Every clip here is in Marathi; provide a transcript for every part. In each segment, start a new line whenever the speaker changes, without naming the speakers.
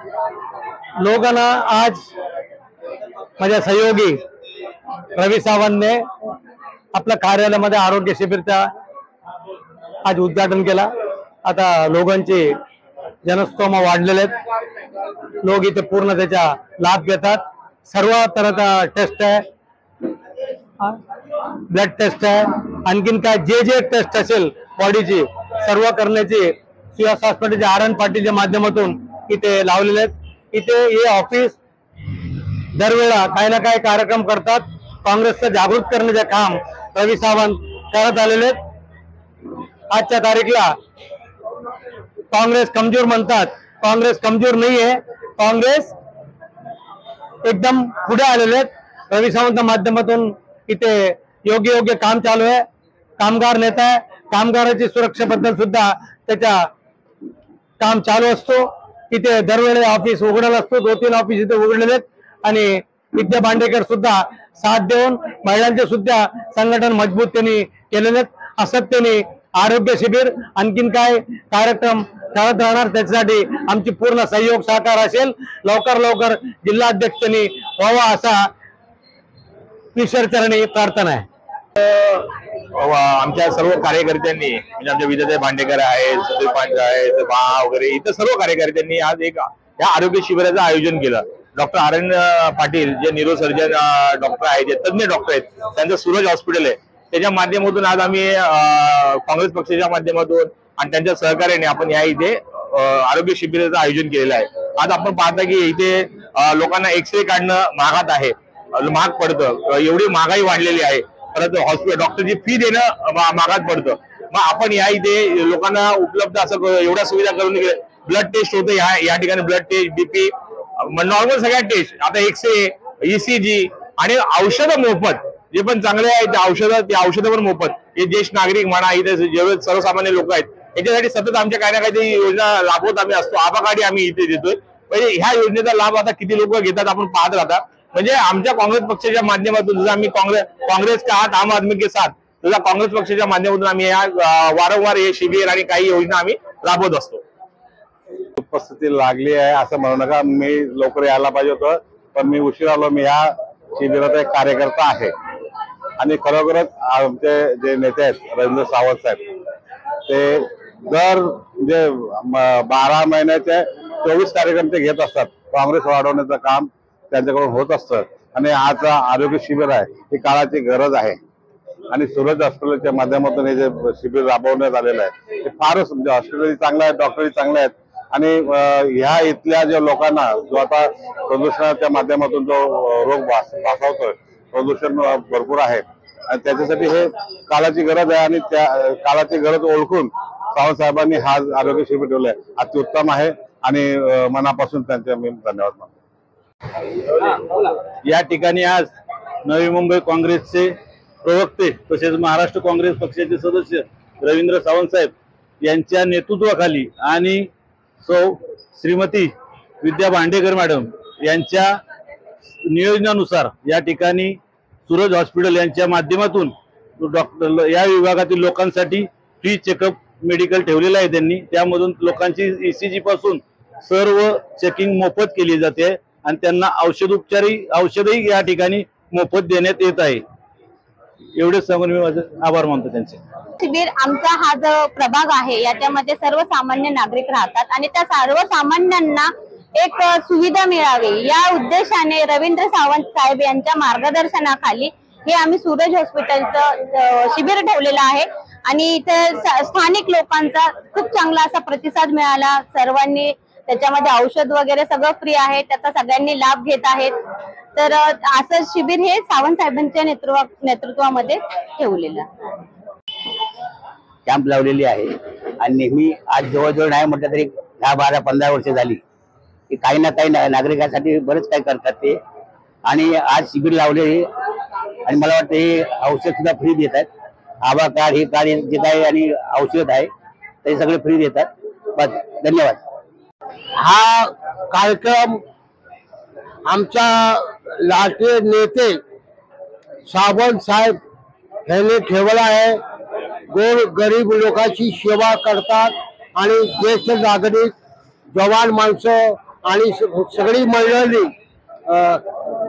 लोकांना आज माझ्या सहयोगी रवी सावंतने आपल्या कार्यालयामध्ये आरोग्य शिबिरचा आज उद्घाटन केला। आता लोकांचे जनस्तोम वाढलेले आहेत, लोक इथे पूर्ण त्याचा लाभ घेतात। सर्व तऱ्हेचा टेस्ट आहे, ब्लड टेस्ट आहे, आणखीन काय जे टेस्ट असेल बॉडीची सर्व करण्याची सुहास हॉस्पिटलच्या आर.एन. पाटीलच्या माध्यमातून इथे लावलेले आहेत। इथे हे ऑफिस दरवेळा काही ना काही कार्यक्रम करतात। काँग्रेसचं जागृत करण्याचे काम रवी सावंत करत आलेले आहेत। आजच्या तारीखला काँग्रेस कमजोर म्हणतात, काँग्रेस कमजोर नाहीये, काँग्रेस एकदम पुढे आलेले आहेत। रवी सावंतच्या माध्यमातून इथे योग्य काम चालू आहे। कामगार नेता आहे, कामगाराची सुरक्षेबद्दल सुद्धा त्याचा काम चालू असतो। इथे दरवेळी ऑफिस उघडलेला असतो, 2-3 ऑफिस इथे उघडलेले आहेत आणि विद्या भांडेकर सुद्धा साथ देऊन महिलांचे सुद्धा संघटन मजबूत त्यांनी केलेले आहेत। असत त्यांनी आरोग्य शिबिर आणखीन काय कार्यक्रम करत राहणार, त्याच्यासाठी आमची पूर्ण सहयोग सहकार असेल। लवकर जिल्हाध्यक्षांनी व्हावा असा ईश्वरचरणी प्रार्थना आहे।
आमच्या सर्व कार्यकर्त्यांनी म्हणजे आमच्या विजय भांडेकर आहेत, सुधीर पांडे आहेत, वगैरे इतर सर्व कार्यकर्त्यांनी आज या आरोग्य शिबिराचं आयोजन केलं। Doctor RN. पाटील जे न्यूरोसर्जन डॉक्टर आहेत, जे तज्ञ डॉक्टर आहेत, त्यांचं सूरज हॉस्पिटल आहे, त्याच्या माध्यमातून आज आम्ही काँग्रेस पक्षाच्या माध्यमातून आणि त्यांच्या सहकार्याने आपण या इथे आरोग्य शिबिराचं आयोजन केलेलं आहे। आज आपण पाहता की इथे लोकांना एक्सरे काढणं महाग पडतं, एवढी महागाई वाढलेली आहे, परंतु हॉस्पिटल डॉक्टरची फी देणं महागात पडतं। मग आपण या इथे लोकांना उपलब्ध असं एवढ्या सुविधा करून दिल्या। ब्लड टेस्ट होतं या ठिकाणी, ब्लड टेस्ट, बीपी, नॉर्मल सगळ्या टेस्ट, आता एक्सरे, ECG आणि औषधं मोफत, जे पण चांगले आहेत ते औषधं पण मोफत। हे ज्येष्ठ नागरिक म्हणा, इथे जेवढे सर्वसामान्य लोक आहेत याच्यासाठी सतत आमच्या काही ना काही योजना राबवत आम्ही असतो। आभा कार्ड आम्ही इथे देतोय, म्हणजे ह्या योजनेचा लाभ आता किती लोक घेतात आपण पाहत राहता। म्हणजे आमच्या काँग्रेस पक्षाच्या माध्यमातून जसं आम्ही काँग्रेस का हात आम आदमी के साथ, तसं काँग्रेस पक्षाच्या माध्यमातून आम्ही वारंवार हे शिबिर आणि काही योजना आम्ही राबवत असतो।
उपस्थिती लागली आहे असं म्हणू नका, मी लवकर यायला पाहिजे होतं पण मी उशीर आलो। मी या शिबिराचा एक कार्यकर्ता आहे आणि खरोखरच आमचे जे नेते आहेत रवींद्र सावंत साहेब, ते दर म्हणजे 12 महिन्याचे 24 कार्यक्रम ते घेत असतात। काँग्रेस वाढवण्याचं काम त्यांच्याकडून होत असतं आणि आज आरोग्य शिबिर आहे, ही काळाची गरज आहे आणि सूरज हॉस्पिटलच्या माध्यमातून हे जे शिबिर राबवण्यात आलेलं आहे ते फारच म्हणजे हॉस्पिटल चांगलं आहे, डॉक्टरही चांगले आहेत आणि ह्या इथल्या ज्या लोकांना जो आता प्रदूषणाच्या माध्यमातून जो रोग भासवतोय, प्रदूषण भरपूर आहे आणि त्याच्यासाठी हे काळाची गरज आहे आणि त्या काळाची गरज ओळखून सावंत साहेबांनी हा आरोग्य शिबिर ठेवलंय, अत्युत्तम आहे आणि मनापासून त्यांचे मी धन्यवाद मानतो।
या ठिकाणी आज नवी मुंबई काँग्रेसचे प्रवक्ते तसेच महाराष्ट्र काँग्रेस पक्षाचे सदस्य रवींद्र सावंत साहेब यांच्या नेतृत्वाखाली आणि श्रीमती विद्या भांडेकर मॅडम यांच्या नियोजनानुसार या ठिकाणी सूरज हॉस्पिटल यांच्या माध्यमातून डॉक्टर या विभागातील लोकांसाठी फ्री चेकअप मेडिकल ठेवलेलं आहे त्यांनी। त्यामधून लोकांची ECG पासून सर्व चेकिंग मोफत केली जाते आणि त्यांना औषधही या ठिकाणी मोफत देण्यात येत आहे। एवढेच सांगून मी माझे आभार मानतो त्यांचे।
शिबिर आमचा हा जो प्रभाग आहे याच्यामध्ये सर्वसामान्य नागरिक राहतात आणि त्या सर्वसामान्यांना एक सुविधा मिळावी या उद्देशाने रवींद्र सावंत साहेब यांच्या मार्गदर्शनाखाली हे आम्ही सूरज हॉस्पिटलचं शिबिर ठेवलेलं आहे आणि इथे स्थानिक लोकांचा खूप चांगला असा प्रतिसाद मिळाला। सर्वांनी त्याच्यामध्ये औषध वगैरे सगळं फ्री आहे, त्याचा सगळ्यांनी लाभ घेत आहेत। तर असं शिबिर हे सावंत साहेबांच्या नेतृत्वामध्ये ठेवलेलं
कॅम्प लावलेली आहे आणि नेहमी आज जवळजवळ नाही म्हटलं तरी 10, 12, 15 वर्ष झाली की काही ना काही नागरिकांसाठी बरेच काही करतात ते आणि आज शिबिर लावले आणि मला वाटतं हे औषध सुद्धा फ्री देत आहेत। आभा कार्ड हे कार्ड जे काही आणि औषध आहे ते सगळे फ्री देतात। बस धन्यवाद।
हा कार्यक्रम आमच्या लाडके नेते सावंत साहेब यांनी ठेवला आहे। गरीब लोकांची सेवा करतात आणि ज्येष्ठ नागरिक, जवान माणसं आणि सगळी मंडळी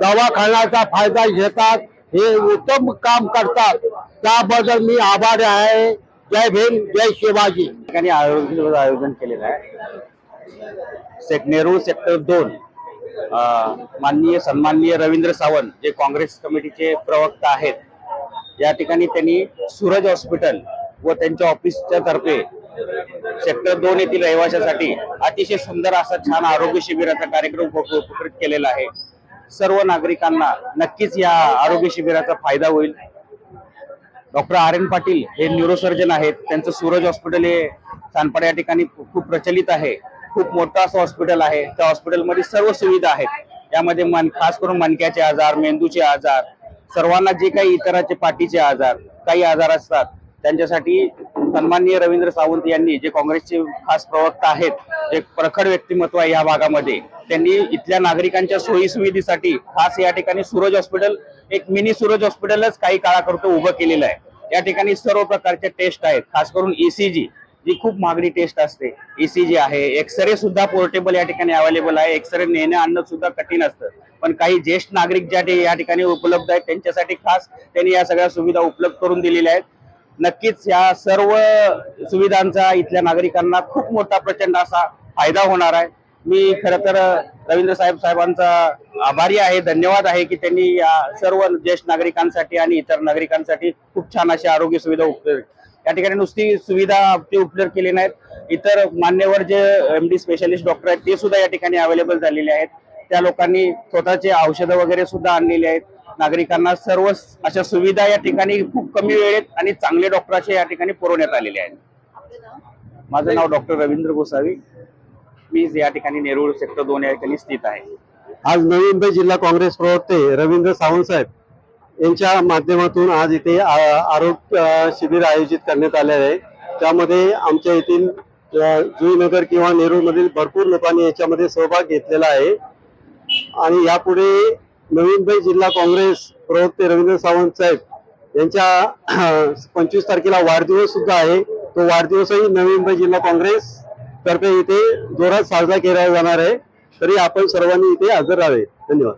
दवाखान्याचा फायदा घेतात, हे उत्तम काम करतात, त्याबद्दल मी आभारी आहे. जय भीम, जय शिवाजी.
ठिकाणी आयोजन केलेलं आहे. नेरूळ सेक्टर 2 माननीय सन्माननीय रवींद्र सावंत जे काँग्रेस कमिटीचे प्रवक्ता आहेत, या ठिकाणी त्यांनी सूरज हॉस्पिटल व त्यांच्या ऑफिसच्या तर्फे सेक्टर 2 येथील रहिवाशांसाठी अतिशय सुंदर असा छान आरोग्य शिबिराचा कार्यक्रम उपक्रमित केलेला आहे. सर्व नागरिकांना नक्कीच या आरोग्य शिबिराचा फायदा होईल. Doctor RN. पाटील हे न्यूरोसर्जन आहेत. त्यांचं सूरज हॉस्पिटल हे सानपाडा या ठिकाणी खूप प्रचलित आहे. खूप मोठं असं हॉस्पिटल आहे. त्या हॉस्पिटलमध्ये सर्व सुविधा आहेत. यामध्ये खास करून मणक्याचे आजार, मेंदूचे आजार, सर्वांना जे काही इतराचे पाठीचे आजार, काही आजार असतात त्यांच्यासाठी सन्माननीय रवींद्र सावंत यांनी, जे काँग्रेसचे खास प्रवक्ता आहेत, एक प्रखर व्यक्तिमत्व आहे या भागामध्ये, त्यांनी इथल्या नागरिकांच्या सोयी सुविधेसाठी खास या ठिकाणी सूरज हॉस्पिटल, एक मिनी सूरज हॉस्पिटलच काही काळाकरता उभं केलेलं आहे. या ठिकाणी सर्व प्रकारचे टेस्ट आहेत. खास करून ECG जी खूप महागडी टेस्ट असते, ECG आहे. एक्सरे सुद्धा पोर्टेबल या ठिकाणी अवेलेबल आहे. एक्सरे नेणं आणणं सुद्धा कठीण असतं, पण काही ज्येष्ठ नागरिक ज्या या ठिकाणी उपलब्ध आहेत त्यांच्यासाठी खास त्यांनी या सगळ्या सुविधा उपलब्ध करून दिलेल्या आहेत. नक्कीच या सर्व सुविधांचा इथल्या नागरिकांना खूप मोठा प्रचंड असा फायदा होणार आहे. मी खरं तर रवींद्र साहेबांचा आभारी आहे, धन्यवाद आहे की त्यांनी या सर्व ज्येष्ठ नागरिकांसाठी आणि इतर नागरिकांसाठी खूप छान अशी आरोग्य सुविधा या ठिकाणी नुसती सुविधा ते उपलब्ध केली नाहीत, इतर मान्यवर जे MD स्पेशालिस्ट डॉक्टर आहेत ते सुद्धा या ठिकाणी अवेलेबल झालेले आहेत. त्या लोकांनी स्वतःचे औषधं वगैरे सुद्धा आणलेले आहेत. नागरिकांना सर्व अशा सुविधा या ठिकाणी खूप कमी वेळेत आणि चांगले डॉक्टरांचे या ठिकाणी पुरवण्यात आलेले आहेत. माझं नाव डॉक्टर रवींद्र गोसावी. मी या ठिकाणी नेरूळ सेक्टर 2 या ठिकाणी स्थित आहे.
आज नवी मुंबई जिल्हा काँग्रेस प्रवक्ते रवींद्र सावंत साहेब यांच्या माध्यमातून आज इथे आरोग्य शिबिर आयोजित करण्यात आले आहे. त्यामध्ये आमच्या येथील जुईनगर किंवा नेरूळमधील भरपूर लोकांनी याच्यामध्ये सहभाग घेतलेला आहे. आणि यापुढे नवी मुंबई जिल्हा काँग्रेस प्रवक्ते रवींद्र सावंत साहेब यांच्या 25 तारखेला वाढदिवस सुद्धा आहे. तो वाढदिवसही नवी मुंबई जिल्हा काँग्रेस तर्फे इथे जोरात साजरा केला जाणार आहे. तरी आपण सर्वांनी इथे हजर राहावे. धन्यवाद.